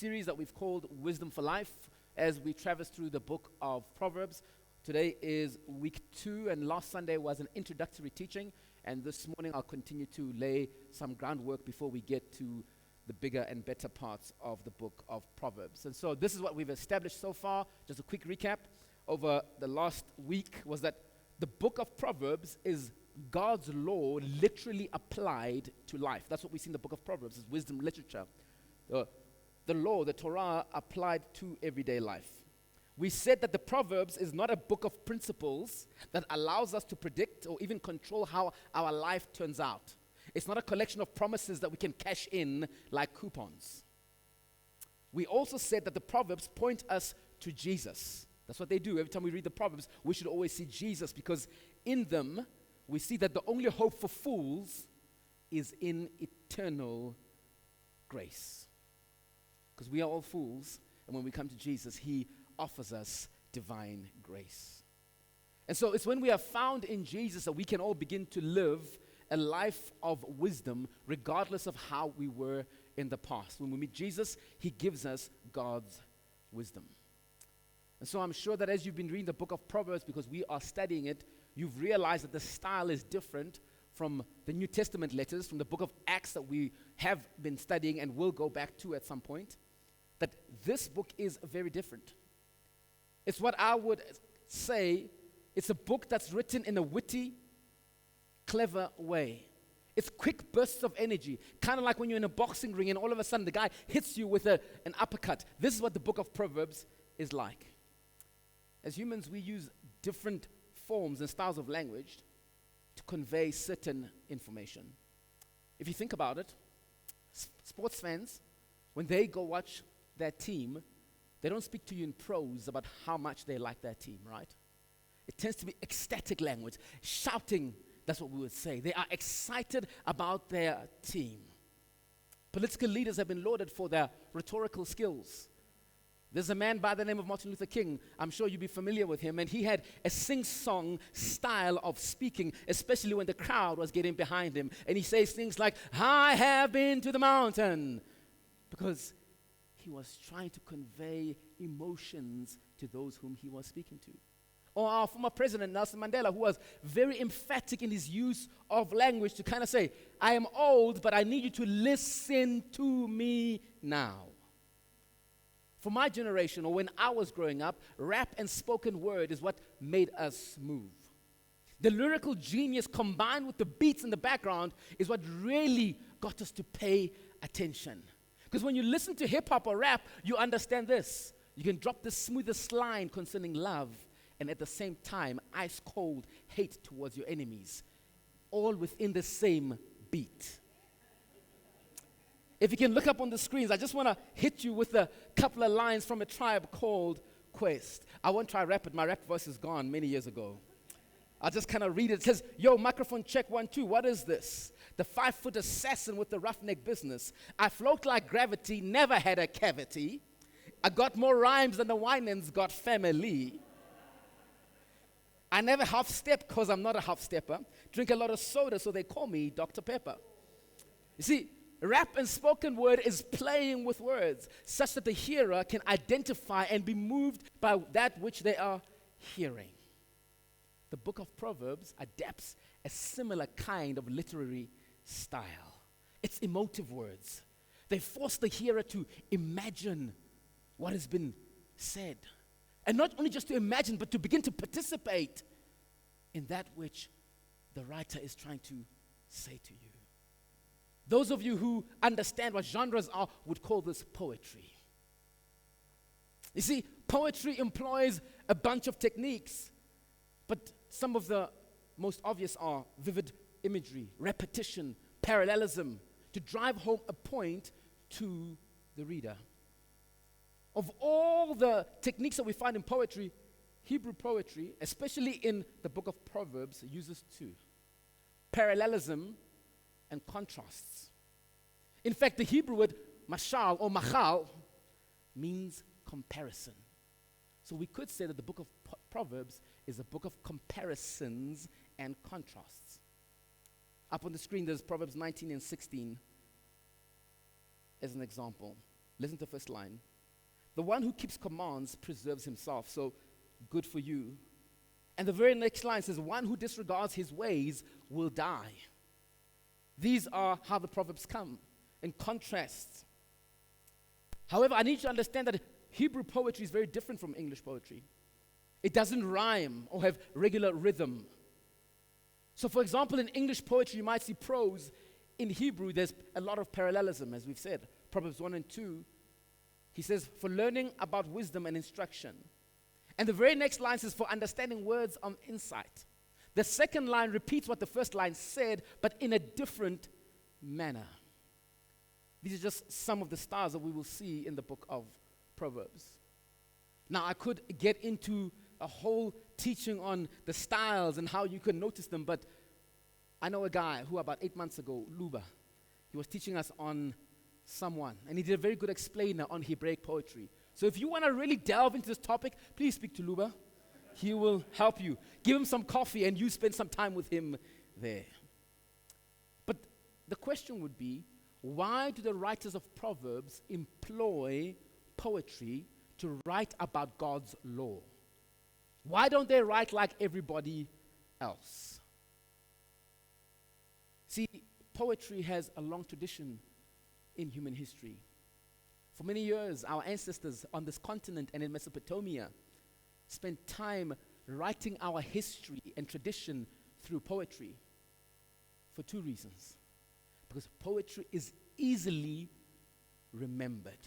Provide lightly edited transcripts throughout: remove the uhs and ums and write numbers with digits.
series that we've called Wisdom for Life as we traverse through the book of Proverbs. Today is week 2, and last Sunday was an introductory teaching, and this morning I'll continue to lay some groundwork before we get to the bigger and better parts of the book of Proverbs. And so this is what we've established so far. Just a quick recap over the last week was that the book of Proverbs is God's law literally applied to life. That's what we see in the book of Proverbs, is wisdom literature. The law, the Torah, applied to everyday life. We said that the Proverbs is not a book of principles that allows us to predict or even control how our life turns out. It's not a collection of promises that we can cash in like coupons. We also said that the Proverbs point us to Jesus. That's what they do. Every time we read the Proverbs, we should always see Jesus, because in them we see that the only hope for fools is in eternal grace. Because we are all fools, and when we come to Jesus, he offers us divine grace. And so it's when we are found in Jesus that we can all begin to live a life of wisdom regardless of how we were in the past. When we meet Jesus, he gives us God's wisdom. And so I'm sure that as you've been reading the book of Proverbs, because we are studying it, you've realized that the style is different from the New Testament letters, from the book of Acts that we have been studying and will go back to at some point, that this book is very different. It's what I would say, it's a book that's written in a witty, clever way. It's quick bursts of energy, kind of like when you're in a boxing ring and all of a sudden the guy hits you with an uppercut. This is what the book of Proverbs is like. As humans, we use different forms and styles of language to convey certain information. If you think about it, sports fans, when they go watch their team, they don't speak to you in prose about how much they like their team, right? It tends to be ecstatic language, shouting, that's what we would say. They are excited about their team. Political leaders have been lauded for their rhetorical skills. There's a man by the name of Martin Luther King. I'm sure you'll be familiar with him. And he had a sing-song style of speaking, especially when the crowd was getting behind him. And he says things like, I have been to the mountain. Because he was trying to convey emotions to those whom he was speaking to. Or our former president, Nelson Mandela, who was very emphatic in his use of language to kind of say, I am old, but I need you to listen to me now. For my generation, or when I was growing up, rap and spoken word is what made us move. The lyrical genius combined with the beats in the background is what really got us to pay attention. Because when you listen to hip-hop or rap, you understand this. You can drop the smoothest line concerning love, and at the same time, ice-cold hate towards your enemies, all within the same beat. If you can look up on the screens, I just want to hit you with a couple of lines from a tribe called Quest. I won't try rap it. My rap voice is gone many years ago. I'll just kind of read it. It says, yo, microphone check 1, 2. What is this? The 5-foot assassin with the roughneck business. I float like gravity, never had a cavity. I got more rhymes than the Winans got family. I never half-step because I'm not a half-stepper. Drink a lot of soda, so they call me Dr. Pepper. You see, rap and spoken word is playing with words such that the hearer can identify and be moved by that which they are hearing. The book of Proverbs adapts a similar kind of literary style. It's emotive words. They force the hearer to imagine what has been said. And not only just to imagine, but to begin to participate in that which the writer is trying to say to you. Those of you who understand what genres are would call this poetry. You see, poetry employs a bunch of techniques, but some of the most obvious are vivid imagery, repetition, parallelism, to drive home a point to the reader. Of all the techniques that we find in poetry, Hebrew poetry, especially in the book of Proverbs, uses 2: parallelism and contrasts. In fact, the Hebrew word mashal or machal means comparison. So we could say that the book of Proverbs is a book of comparisons and contrasts. Up on the screen, there's Proverbs 19 and 16 as an example. Listen to the first line. The one who keeps commands preserves himself. So, good for you. And the very next line says, one who disregards his ways will die. These are how the Proverbs come, in contrast. However, I need you to understand that Hebrew poetry is very different from English poetry. It doesn't rhyme or have regular rhythm. So, for example, in English poetry, you might see prose. In Hebrew, there's a lot of parallelism, as we've said. Proverbs 1 and 2, he says, for learning about wisdom and instruction. And the very next line says, for understanding words on insight. The second line repeats what the first line said, but in a different manner. These are just some of the styles that we will see in the book of Proverbs. Now, I could get into a whole teaching on the styles and how you can notice them, but I know a guy who about 8 months ago, Luba, he was teaching us on someone, and he did a very good explainer on Hebraic poetry. So if you want to really delve into this topic, please speak to Luba. He will help you. Give him some coffee and you spend some time with him there. But the question would be, why do the writers of Proverbs employ poetry to write about God's law? Why don't they write like everybody else? See, poetry has a long tradition in human history. For many years, our ancestors on this continent and in Mesopotamia spent time writing our history and tradition through poetry for two reasons. Because poetry is easily remembered.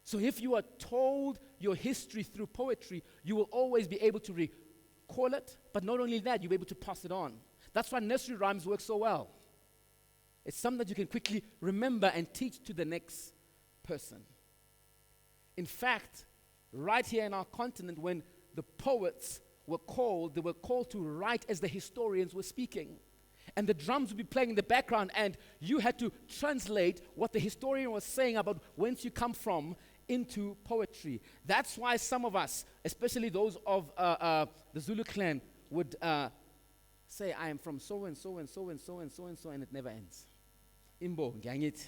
So if you are told your history through poetry, you will always be able to recall it, but not only that, you'll be able to pass it on. That's why nursery rhymes work so well. It's something that you can quickly remember and teach to the next person. In fact, right here in our continent, when the poets were called, they were called to write as the historians were speaking. And the drums would be playing in the background, and you had to translate what the historian was saying about whence you come from into poetry. That's why some of us, especially those of the Zulu clan, would say, I am from so and so and so and so and so and so, and it never ends. Imbo, gangit.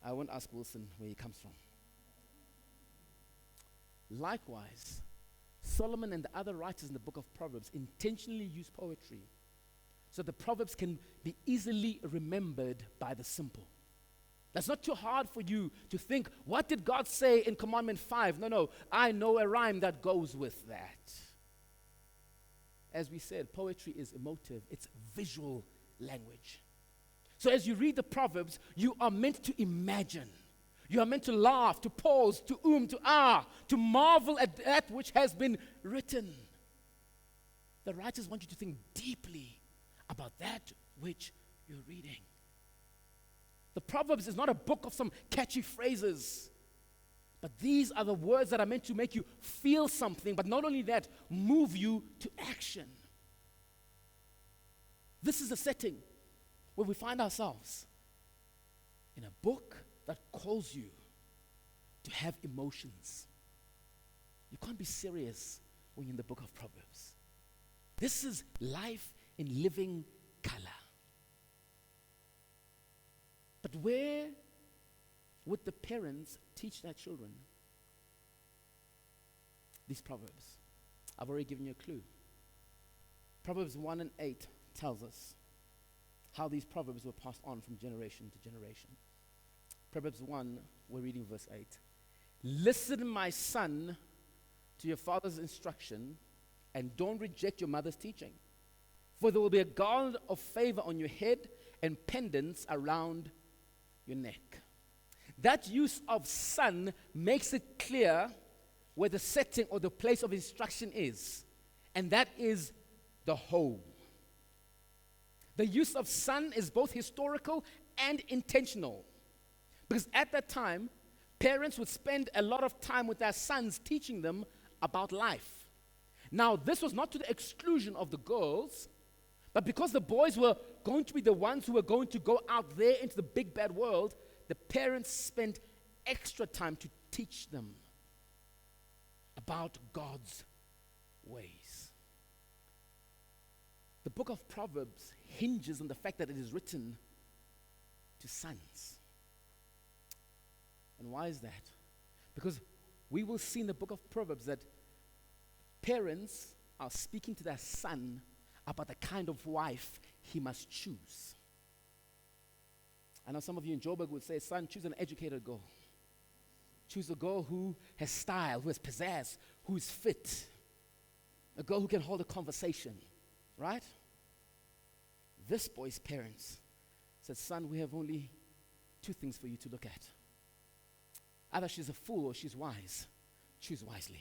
I won't ask Wilson where he comes from. Likewise, Solomon and the other writers in the book of Proverbs intentionally use poetry so the Proverbs can be easily remembered by the simple. That's not too hard for you to think, what did God say in Commandment 5? No, I know a rhyme that goes with that. As we said, poetry is emotive. It's visual language. So as you read the Proverbs, you are meant to imagine. You are meant to laugh, to pause, to to ah, to marvel at that which has been written. The writers want you to think deeply about that which you're reading. The Proverbs is not a book of some catchy phrases, but these are the words that are meant to make you feel something, but not only that, move you to action. This is a setting where we find ourselves in a book that calls you to have emotions. You can't be serious when you're in the book of Proverbs. This is life in living color. But where would the parents teach their children these Proverbs? I've already given you a clue. Proverbs 1 and 8 tells us how these Proverbs were passed on from generation to generation. Proverbs 1, we're reading verse 8. Listen, my son, to your father's instruction, and don't reject your mother's teaching. For there will be a garland of favor on your head and pendants around your neck. That use of son makes it clear where the setting or the place of instruction is, and that is the home. The use of son is both historical and intentional, because at that time, parents would spend a lot of time with their sons teaching them about life. Now, this was not to the exclusion of the girls, but because the boys were going to be the ones who were going to go out there into the big bad world, the parents spent extra time to teach them about God's ways. The book of Proverbs hinges on the fact that it is written to sons. And why is that? Because we will see in the book of Proverbs that parents are speaking to their son about the kind of wife he must choose. I know some of you in Joburg would say, son, choose an educated girl. Choose a girl who has style, who has pizzazz, who is fit. A girl who can hold a conversation, right? This boy's parents said, son, we have only two things for you to look at. Either she's a fool or she's wise. Choose wisely.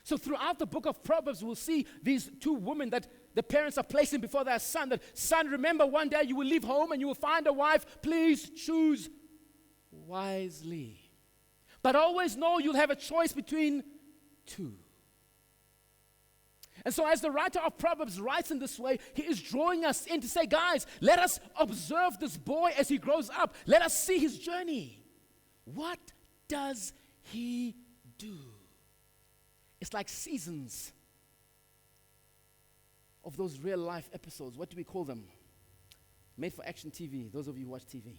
So throughout the book of Proverbs, we'll see these two women that the parents are placing before their son. That, son, remember one day you will leave home and you will find a wife. Please choose wisely. But always know you'll have a choice between two. And so as the writer of Proverbs writes in this way, he is drawing us in to say, guys, let us observe this boy as he grows up. Let us see his journey. What does he do? It's like seasons of those real life episodes. What do we call them? Made for action TV, those of you who watch TV.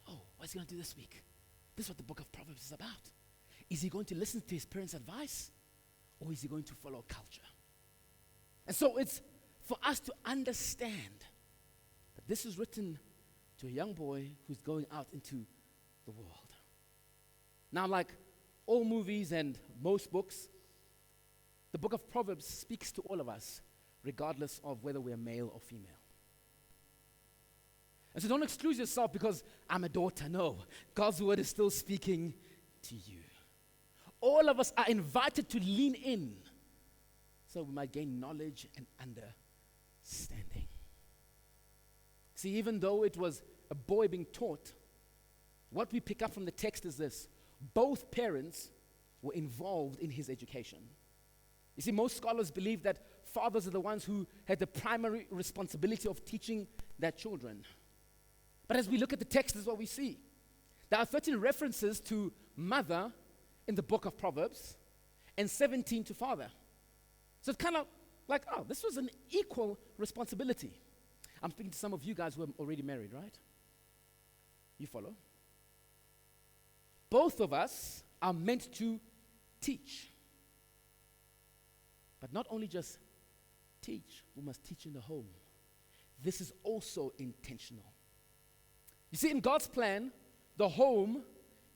Oh, what's he going to do this week? This is what the book of Proverbs is about. Is he going to listen to his parents' advice? Or is he going to follow culture? And so it's for us to understand that this is written to a young boy who's going out into the world. Now, like all movies and most books, the book of Proverbs speaks to all of us, regardless of whether we're male or female. And so don't exclude yourself because I'm a daughter. No, God's word is still speaking to you. All of us are invited to lean in so we might gain knowledge and understanding. See, even though it was a boy being taught, what we pick up from the text is this. Both parents were involved in his education. You see, most scholars believe that fathers are the ones who had the primary responsibility of teaching their children. But as we look at the text, this is what we see. There are 13 references to mother in the book of Proverbs and 17 to father. So it's kind of like, oh, this was an equal responsibility. I'm speaking to some of you guys who are already married, right? You follow? Both of us are meant to teach. But not only just teach, we must teach in the home. This is also intentional. You see, in God's plan, the home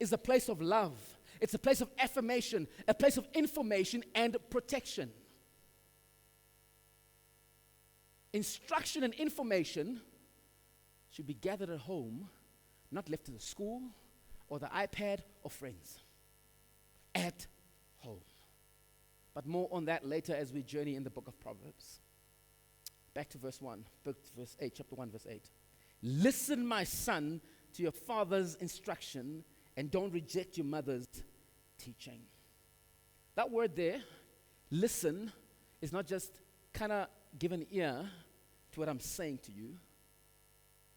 is a place of love. It's a place of affirmation, a place of information and protection. Instruction and information should be gathered at home, not left to the school or the iPad or friends. At home. But more on that later as we journey in the book of Proverbs. Back to verse 8, chapter 1, verse 8. Listen, my son, to your father's instruction, and don't reject your mother's teaching. That word there, listen, is not just kind of give an ear to what I'm saying to you.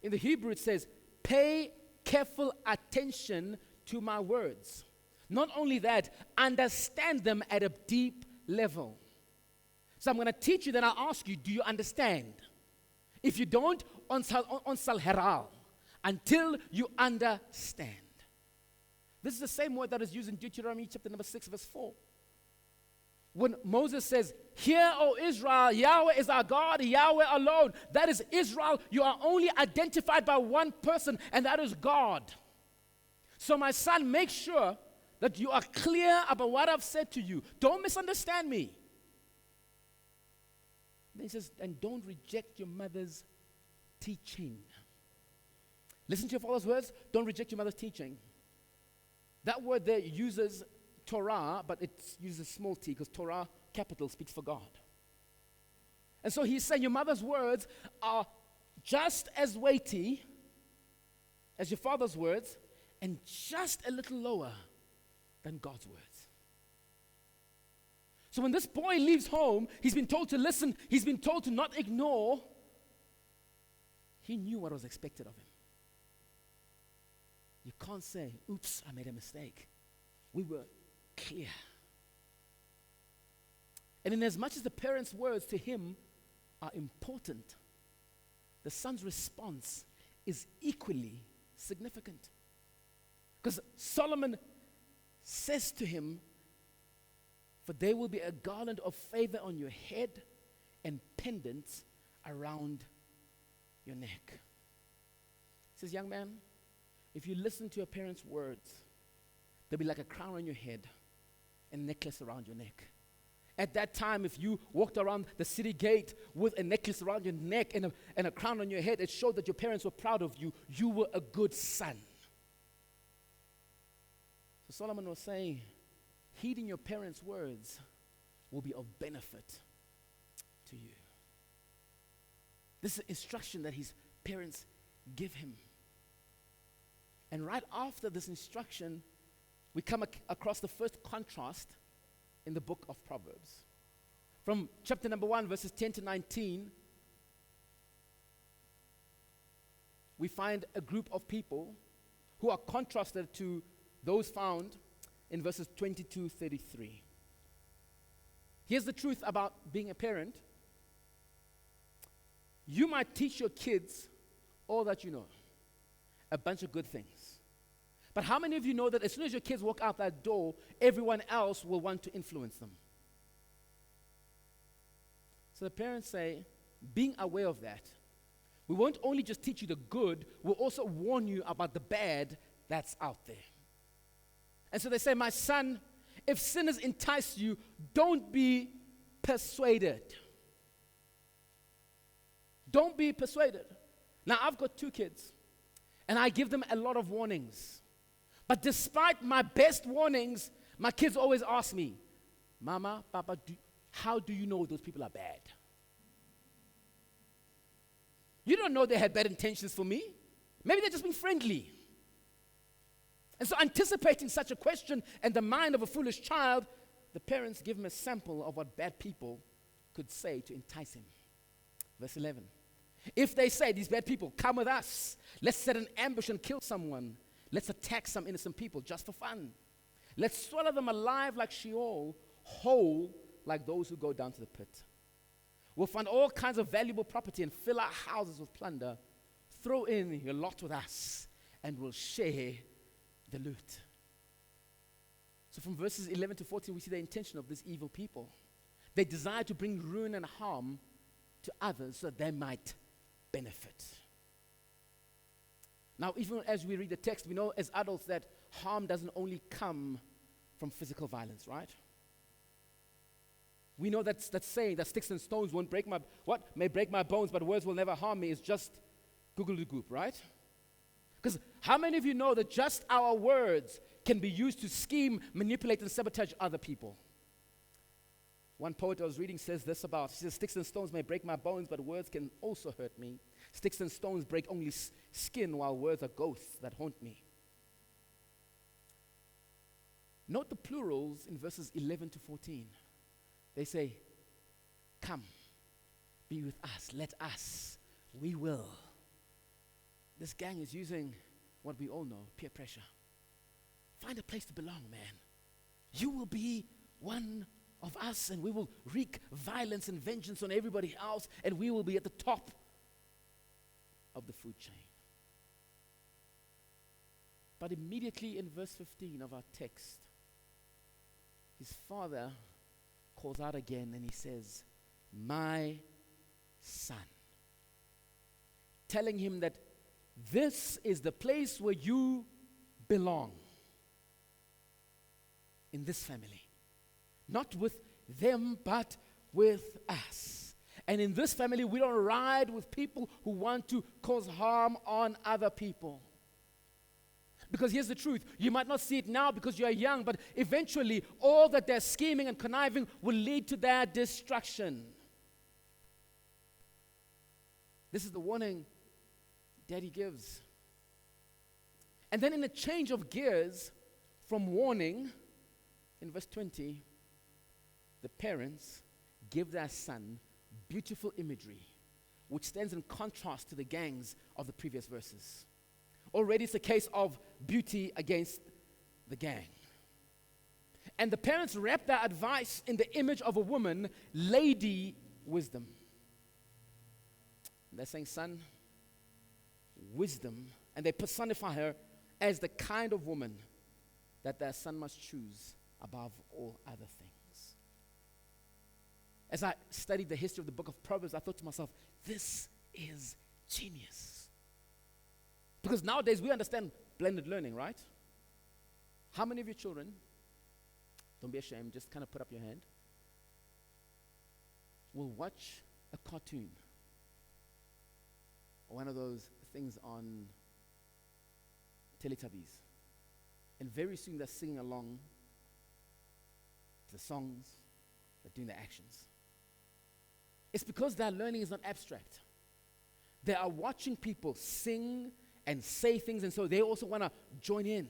In the Hebrew, it says, pay careful attention to my words. Not only that, understand them at a deep level. So I'm going to teach you, then I'll ask you, do you understand? If you don't, onsal heral, until you understand. This is the same word that is used in Deuteronomy chapter number 6, verse 4. When Moses says, hear, O Israel, Yahweh is our God, Yahweh alone. That is Israel. You are only identified by one person, and that is God. So my son, make sure that you are clear about what I've said to you. Don't misunderstand me. Then he says, and don't reject your mother's teaching. Listen to your father's words. Don't reject your mother's teaching. That word there uses Torah, but it uses small t because Torah, capital, speaks for God. And so he's saying your mother's words are just as weighty as your father's words and just a little lower than God's words. So when this boy leaves home, he's been told to listen, he's been told to not ignore. He knew what was expected of him. You can't say, oops, I made a mistake. We were clear. And in as much as the parents' words to him are important, the son's response is equally significant. Because Solomon says to him, for there will be a garland of favor on your head and pendants around your neck. He says, young man, if you listen to your parents' words, there'll be like a crown on your head and a necklace around your neck. At that time, if you walked around the city gate with a necklace around your neck and a crown on your head, it showed that your parents were proud of you. You were a good son. So Solomon was saying, heeding your parents' words will be of benefit to you. This is instruction that his parents give him. And right after this instruction, we come across the first contrast in the book of Proverbs. From chapter number 1, verses 10 to 19, we find a group of people who are contrasted to those found in verses 22-33. Here's the truth about being a parent. You might teach your kids all that you know, a bunch of good things. But how many of you know that as soon as your kids walk out that door, everyone else will want to influence them? So the parents say, being aware of that, we won't only just teach you the good, we'll also warn you about the bad that's out there. And so they say, my son, if sinners entice you, don't be persuaded. Don't be persuaded. Now, I've got 2 kids, and I give them a lot of warnings. But despite my best warnings, my kids always ask me, Mama, Papa, how do you know those people are bad? You don't know they had bad intentions for me. Maybe they're just being friendly. And so anticipating such a question in the mind of a foolish child, the parents give him a sample of what bad people could say to entice him. Verse 11. If they say, these bad people, come with us, let's set an ambush and kill someone. Let's attack some innocent people just for fun. Let's swallow them alive like Sheol, whole like those who go down to the pit. We'll find all kinds of valuable property and fill our houses with plunder. Throw in your lot with us, and we'll share the loot. So from verses 11 to 14, we see the intention of these evil people. They desire to bring ruin and harm to others so that they might benefit. Now, even as we read the text, we know as adults that harm doesn't only come from physical violence, right? We know that saying that sticks and stones won't break may break my bones, but words will never harm me is just googly-goop, right? Because how many of you know that just our words can be used to scheme, manipulate, and sabotage other people? One poet I was reading says this about, he says, sticks and stones may break my bones, but words can also hurt me. Sticks and stones break only skin, while words are ghosts that haunt me. Note the plurals in verses 11 to 14. They say, come, be with us, let us, we will. This gang is using what we all know, peer pressure. Find a place to belong, man. You will be one of us, and we will wreak violence and vengeance on everybody else, and we will be at the top of the food chain. But immediately in verse 15 of our text, his father calls out again and he says, my son. Telling him that this is the place where you belong. In this family. Not with them, but with us. And in this family, we don't ride with people who want to cause harm on other people. Because here's the truth. You might not see it now because you are young, but eventually all that they're scheming and conniving will lead to their destruction. This is the warning Daddy gives. And then in a change of gears from warning, in verse 20, the parents give their son beautiful imagery, which stands in contrast to the gangs of the previous verses. Already it's a case of beauty against the gang. And the parents wrap their advice in the image of a woman, Lady Wisdom. And they're saying, son, wisdom, and they personify her as the kind of woman that their son must choose above all other things. As I studied the history of the book of Proverbs, I thought to myself, this is genius. Because nowadays we understand blended learning, right? How many of your children, don't be ashamed, just kind of put up your hand, will watch a cartoon or one of those things on Teletubbies, and very soon they're singing along to the songs, they're doing the actions. It's because their learning is not abstract. They are watching people sing and say things, and so they also want to join in.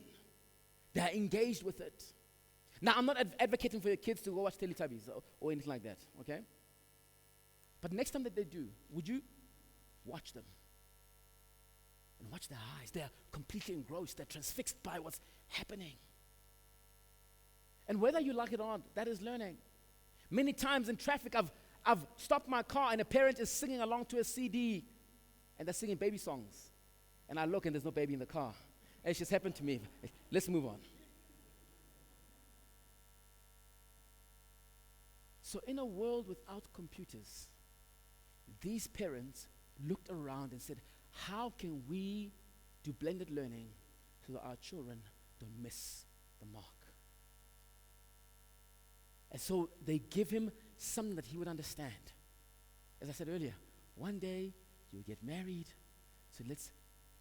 They're engaged with it. Now, I'm not advocating for your kids to go watch Teletubbies or anything like that, okay? But next time that they do, would you watch them? And watch their eyes. They're completely engrossed. They're transfixed by what's happening. And whether you like it or not, that is learning. Many times in traffic, I've stopped my car and a parent is singing along to a CD and they're singing baby songs. And I look and there's no baby in the car. It's just happened to me. Let's move on. So in a world without computers, these parents looked around and said, how can we do blended learning so that our children don't miss the mark? And so they give him something that he would understand. As I said earlier, one day you'll get married, so let's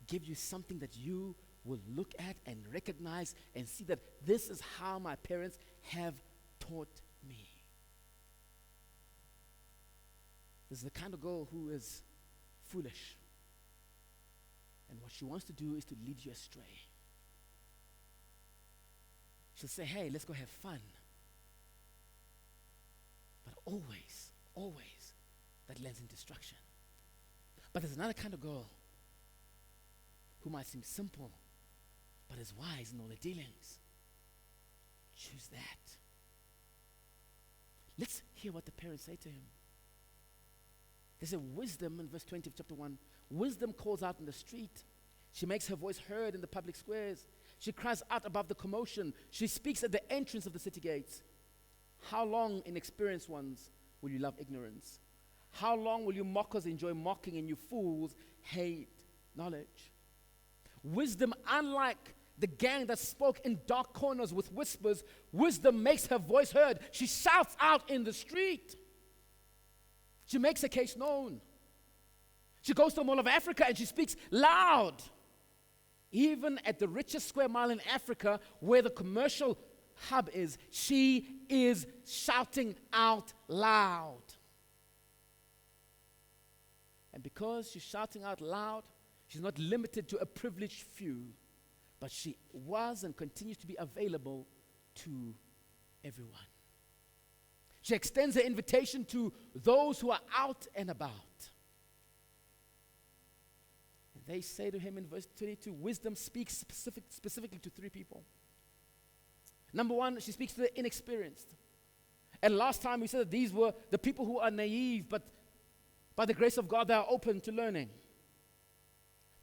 give you something that you will look at and recognize and see that this is how my parents have taught me. This is the kind of girl who is foolish. And what she wants to do is to lead you astray. She'll say, hey, let's go have fun. But always, always, that lands in destruction. But there's another kind of girl who might seem simple, but is wise in all her dealings. Choose that. Let's hear what the parents say to him. They say, wisdom, in verse 20 of chapter 1, wisdom calls out in the street. She makes her voice heard in the public squares. She cries out above the commotion. She speaks at the entrance of the city gates. How long, inexperienced ones, will you love ignorance? How long will you mockers enjoy mocking and you fools hate knowledge? Wisdom, unlike the gang that spoke in dark corners with whispers, wisdom makes her voice heard. She shouts out in the street. She makes her case known. She goes to the Mall of Africa and she speaks loud. Even at the richest square mile in Africa, where the commercial hub is, she is shouting out loud. And because she's shouting out loud, she's not limited to a privileged few, but she was and continues to be available to everyone. She extends her invitation to those who are out and about. And they say to him in verse 22, wisdom speaks specifically to three people. Number one, she speaks to the inexperienced. And last time we said that these were the people who are naive, but by the grace of God, they are open to learning.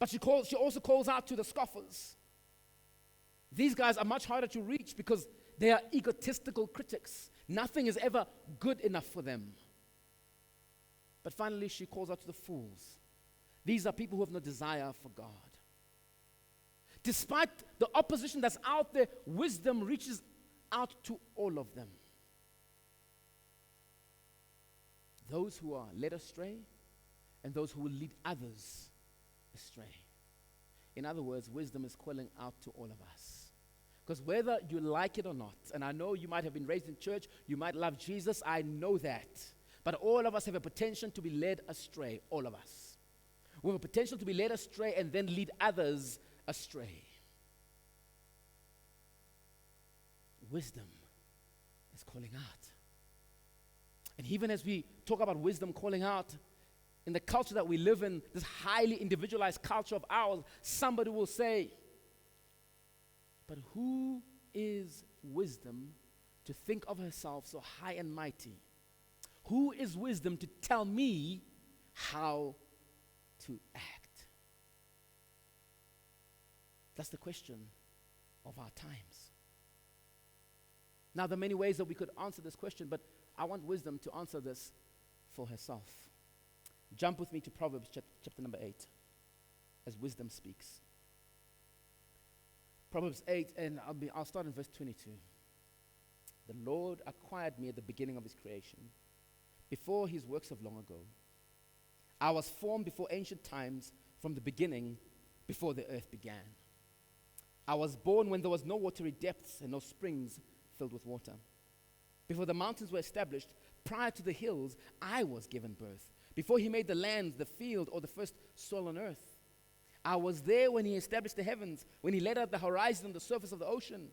But she also calls out to the scoffers. These guys are much harder to reach because they are egotistical critics. Nothing is ever good enough for them. But finally, she calls out to the fools. These are people who have no desire for God. Despite the opposition that's out there, wisdom reaches out to all of them. Those who are led astray and those who will lead others astray. In other words, wisdom is calling out to all of us. Because whether you like it or not, and I know you might have been raised in church, you might love Jesus, I know that. But all of us have a potential to be led astray, all of us. We have a potential to be led astray and then lead others astray. Wisdom is calling out. And even as we talk about wisdom calling out, in the culture that we live in, this highly individualized culture of ours, somebody will say, but who is wisdom to think of herself so high and mighty? Who is wisdom to tell me how to act? That's the question of our times. Now, there are many ways that we could answer this question, but I want wisdom to answer this for herself. Jump with me to Proverbs chapter number 8, as wisdom speaks. Proverbs 8, and I'll start in verse 22. The Lord acquired me at the beginning of his creation, before his works of long ago. I was formed before ancient times, from the beginning, before the earth began. I was born when there was no watery depths and no springs filled with water. Before the mountains were established, prior to the hills, I was given birth. Before he made the land, the field, or the first soil on earth. I was there when he established the heavens, when he laid out the horizon on the surface of the ocean,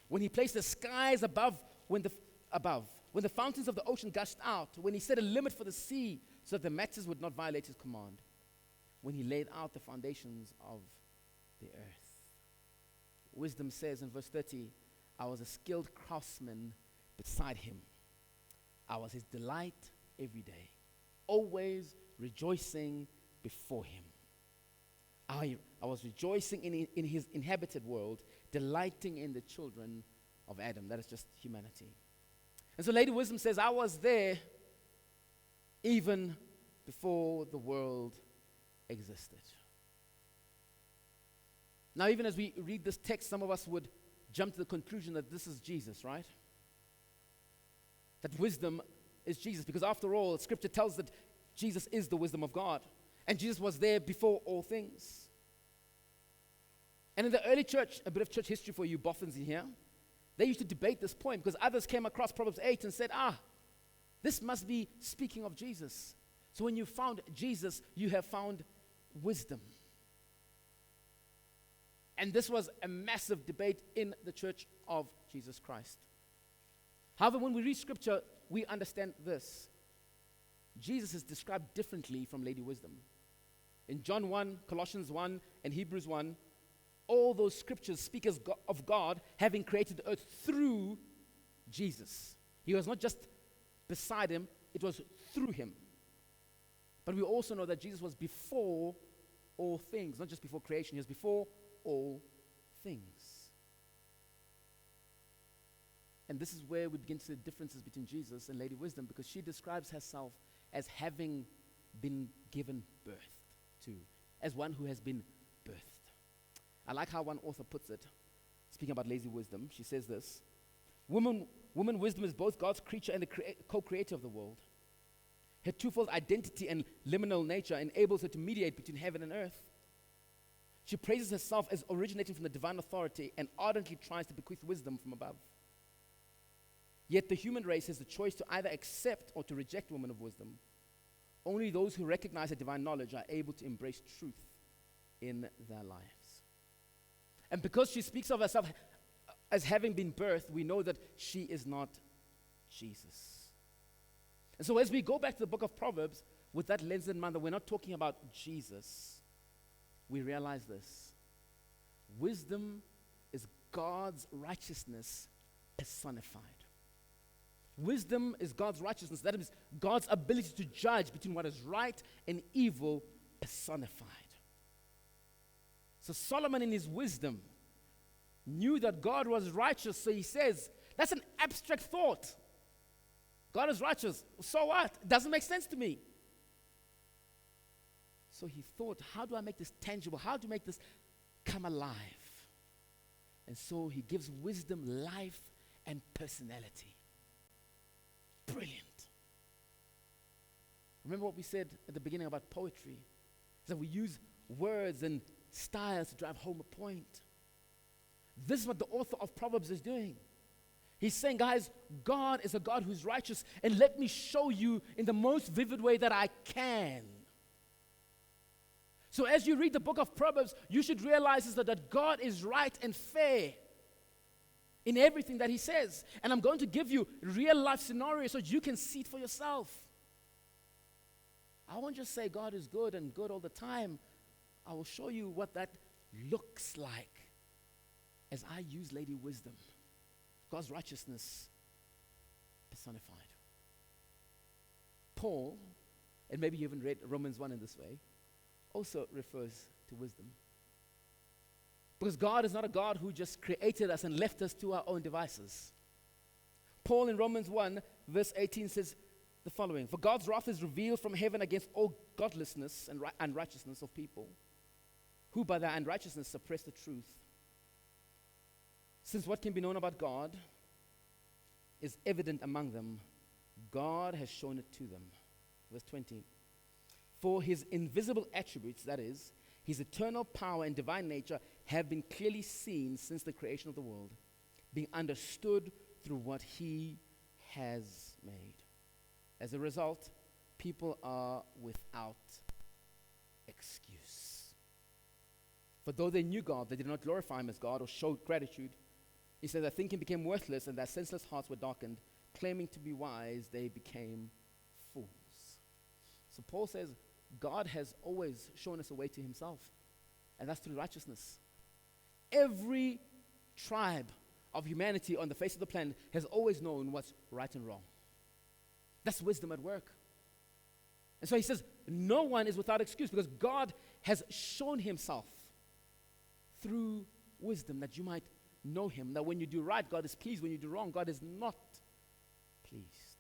when he placed the skies above, when the fountains of the ocean gushed out, when he set a limit for the sea so that the masses would not violate his command, when he laid out the foundations of the earth. Wisdom says in verse 30, I was a skilled craftsman beside him. I was his delight every day, always rejoicing before him. I was rejoicing in his inhabited world, delighting in the children of Adam. That is just humanity. And so Lady Wisdom says, I was there even before the world existed. Now, even as we read this text, some of us would jump to the conclusion that this is Jesus, right? That wisdom is Jesus, because after all, Scripture tells that Jesus is the wisdom of God, and Jesus was there before all things. And in the early church, a bit of church history for you boffins in here, they used to debate this point because others came across Proverbs 8 and said, this must be speaking of Jesus. So when you found Jesus, you have found wisdom. And this was a massive debate in the church of Jesus Christ. However, when we read Scripture, we understand this. Jesus is described differently from Lady Wisdom. In John 1, Colossians 1, and Hebrews 1, all those scriptures speak of God having created the earth through Jesus. He was not just beside him, it was through him. But we also know that Jesus was before all things, not just before creation, he was before all things. And this is where we begin to see the differences between Jesus and Lady Wisdom, because she describes herself as having been given birth to, as one who has been birthed. I like how one author puts it, speaking about Lady Wisdom. She says this: Woman wisdom is both God's creature and the co-creator of the world. Her twofold identity and liminal nature enables her to mediate between heaven and earth. She praises herself as originating from the divine authority and ardently tries to bequeath wisdom from above. Yet the human race has the choice to either accept or to reject women of wisdom. Only those who recognize her divine knowledge are able to embrace truth in their lives. And because she speaks of herself as having been birthed, we know that she is not Jesus. And so as we go back to the book of Proverbs, with that lens in mind, that we're not talking about Jesus, we realize this. Wisdom is God's righteousness personified. Wisdom is God's righteousness. That is God's ability to judge between what is right and evil personified. So Solomon in his wisdom knew that God was righteous, so he says, that's an abstract thought. God is righteous. So what? It doesn't make sense to me. So he thought, how do I make this tangible? How do I make this come alive? And so he gives wisdom life and personality. Brilliant. Remember what we said at the beginning about poetry? Is that we use words and styles to drive home a point. This is what the author of Proverbs is doing. He's saying, guys, God is a God who's righteous, and let me show you in the most vivid way that I can. So as you read the book of Proverbs, you should realize that God is right and fair in everything that he says. And I'm going to give you real life scenarios so you can see it for yourself. I won't just say God is good and good all the time. I will show you what that looks like as I use Lady Wisdom, God's righteousness personified. Paul, and maybe you haven't read Romans 1 in this way, also refers to wisdom. Because God is not a God who just created us and left us to our own devices. Paul in Romans 1, verse 18 says the following: "For God's wrath is revealed from heaven against all godlessness and unrighteousness of people, who by their unrighteousness suppress the truth. Since what can be known about God is evident among them, God has shown it to them." Verse 20. "For his invisible attributes, that is, his eternal power and divine nature, have been clearly seen since the creation of the world, being understood through what he has made. As a result, people are without excuse. For though they knew God, they did not glorify him as God or show gratitude. He said, their thinking became worthless and their senseless hearts were darkened. Claiming to be wise, they became fools." So Paul says, God has always shown us a way to himself, and that's through righteousness. Every tribe of humanity on the face of the planet has always known what's right and wrong. That's wisdom at work. And so he says, no one is without excuse because God has shown himself through wisdom that you might know him. That when you do right, God is pleased. When you do wrong, God is not pleased.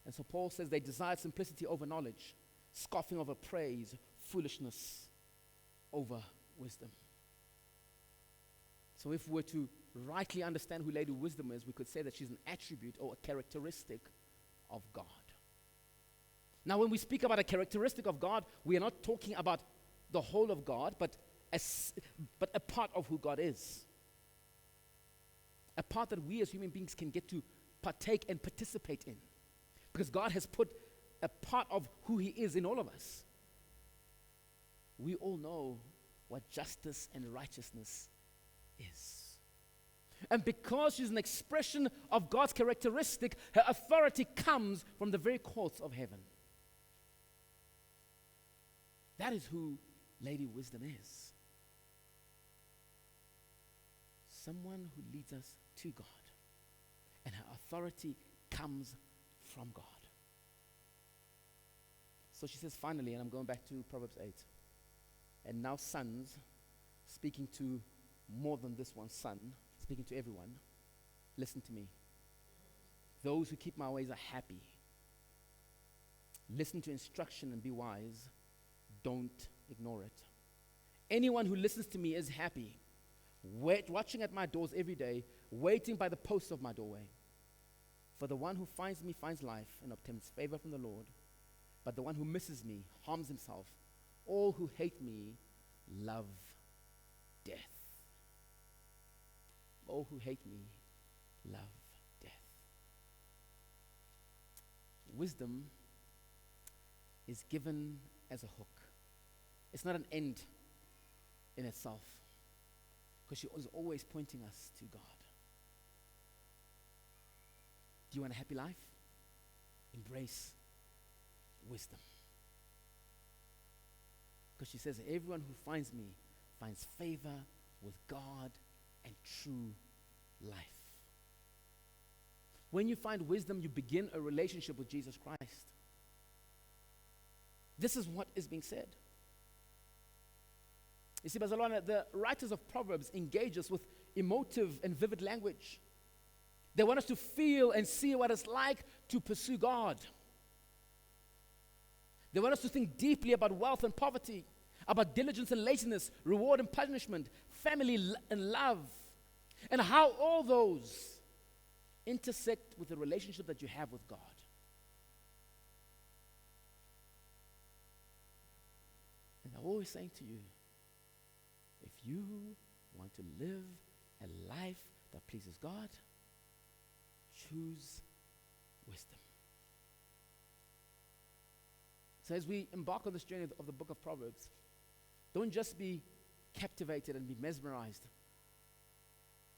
And so Paul says they desired simplicity over knowledge, scoffing over praise, foolishness over wisdom. So if we were to rightly understand who Lady Wisdom is, we could say that she's an attribute or a characteristic of God. Now, when we speak about a characteristic of God, we are not talking about the whole of God, but a part of who God is. A part that we as human beings can get to partake and participate in. Because God has put a part of who he is in all of us. We all know what justice and righteousness is. And because she's an expression of God's characteristic, her authority comes from the very courts of heaven. That is who Lady Wisdom is. Someone who leads us to God. And her authority comes from God. So she says finally, and I'm going back to Proverbs 8. And now sons, speaking to more than this one son, speaking to everyone, listen to me. Those who keep my ways are happy. Listen to instruction and be wise. Don't ignore it. Anyone who listens to me is happy. Watching at my doors every day, waiting by the posts of my doorway. For the one who finds me finds life and obtains favor from the Lord. But the one who misses me harms himself. All who hate me love death. All who hate me love death. Wisdom is given as a hook. It's not an end in itself, because she is always pointing us to God. Do you want a happy life? Embrace wisdom. Because she says, everyone who finds me finds favor with God and true life. When you find wisdom, you begin a relationship with Jesus Christ. This is what is being said. You see, Bazalwana, the writers of Proverbs engage us with emotive and vivid language. They want us to feel and see what it's like to pursue God. They want us to think deeply about wealth and poverty, about diligence and laziness, reward and punishment, family and love, and how all those intersect with the relationship that you have with God. And I'm always saying to you, if you want to live a life that pleases God, choose wisdom. So as we embark on this journey of the book of Proverbs, don't just be captivated and be mesmerized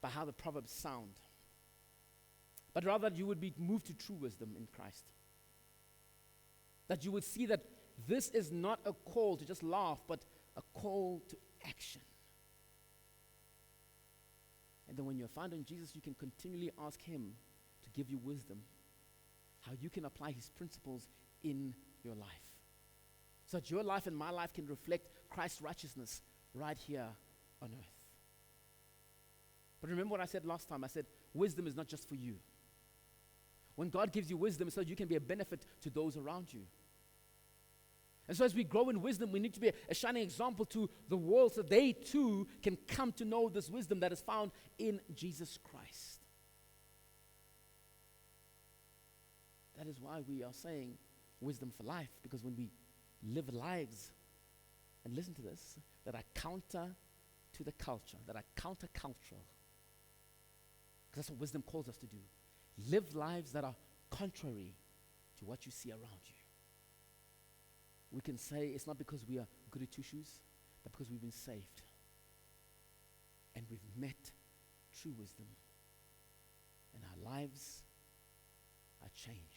by how the Proverbs sound, but rather you would be moved to true wisdom in Christ. That you would see that this is not a call to just laugh, but a call to action. And then when you're found in Jesus, you can continually ask him to give you wisdom, how you can apply his principles in your life. So that your life and my life can reflect Christ's righteousness right here on earth. But remember what I said last time? I said, wisdom is not just for you. When God gives you wisdom, so you can be a benefit to those around you. And so as we grow in wisdom, we need to be a shining example to the world so they too can come to know this wisdom that is found in Jesus Christ. That is why we are saying wisdom for life, because when we live lives, and listen to this, that are counter to the culture, that are countercultural, because that's what wisdom calls us to do. Live lives that are contrary to what you see around you. We can say it's not because we are goody two-shoes, but because we've been saved. And we've met true wisdom. And our lives are changed.